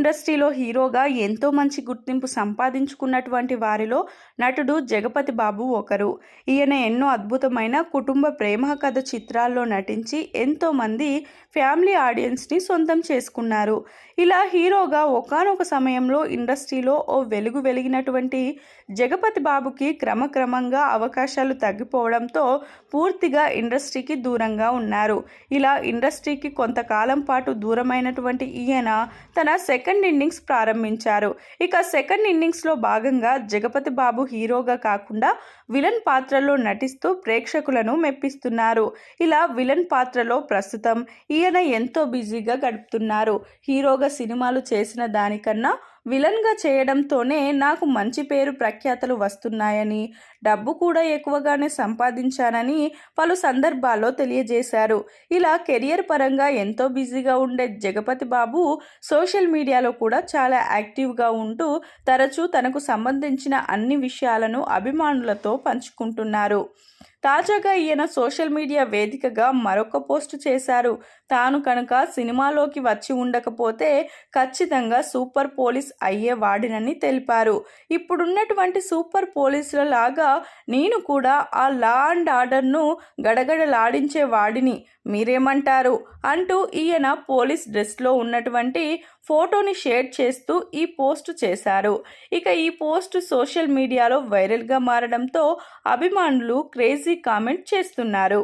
ఇండస్ట్రీలో హీరోగా ఎంతో మంచి గుర్తింపు సంపాదించుకున్నటువంటి వారిలో నటుడు జగపతి బాబు ఒకరు. ఈయన ఎన్నో అద్భుతమైన కుటుంబ ప్రేమ కథ చిత్రాల్లో నటించి ఎంతోమంది ఫ్యామిలీ ఆడియన్స్ని సొంతం చేసుకున్నారు. ఇలా హీరోగా ఒకానొక సమయంలో ఇండస్ట్రీలో ఓ వెలుగు వెలిగినటువంటి జగపతి బాబుకి క్రమక్రమంగా అవకాశాలు తగ్గిపోవడంతో పూర్తిగా ఇండస్ట్రీకి దూరంగా ఉన్నారు. ఇలా ఇండస్ట్రీకి కొంతకాలం పాటు దూరమైనటువంటి ఈయన తన సెకండ్ ఇన్నింగ్స్ ప్రారంభించారు. ఇక సెకండ్ ఇన్నింగ్స్లో భాగంగా జగపతి బాబు హీరోగా కాకుండా విలన్ పాత్రలో నటిస్తూ ప్రేక్షకులను మెప్పిస్తున్నారు. ఇలా విలన్ పాత్రలో ప్రస్తుతం ఈయన ఎంతో బిజీగా గడుపుతున్నారు. హీరోగా సినిమాలు చేసిన దానికన్నా విలన్గా చేయడంతోనే నాకు మంచి పేరు ప్రఖ్యాతలు వస్తున్నాయని, డబ్బు కూడా ఎక్కువగానే సంపాదించానని పలు సందర్భాల్లో తెలియజేశారు. ఇలా కెరియర్ పరంగా ఎంతో బిజీగా ఉండే జగపతి బాబు సోషల్ మీడియాలో కూడా చాలా యాక్టివ్గా ఉంటూ తరచూ తనకు సంబంధించిన అన్ని విషయాలను అభిమానులతో పంచుకుంటున్నారు. తాజాగా ఈయన సోషల్ మీడియా వేదికగా మరొక పోస్టు చేశారు. తాను కనుక సినిమాలోకి వచ్చి ఉండకపోతే ఖచ్చితంగా సూపర్ పోలీస్ అయ్యేవాడినని తెలిపారు. ఇప్పుడున్నటువంటి సూపర్ పోలీసుల లాగా నేను కూడా ఆ లా అండ్ ఆర్డర్ను గడగడలాడించేవాడిని, మీరేమంటారు అంటూ ఈయన పోలీస్ డ్రెస్లో ఉన్నటువంటి ఫోటోని షేర్ చేస్తూ ఈ పోస్ట్ చేశారు. ఇక ఈ పోస్ట్ సోషల్ మీడియాలో వైరల్గా మారడంతో అభిమానులు క్రేజీ కామెంట్ చేస్తున్నారు.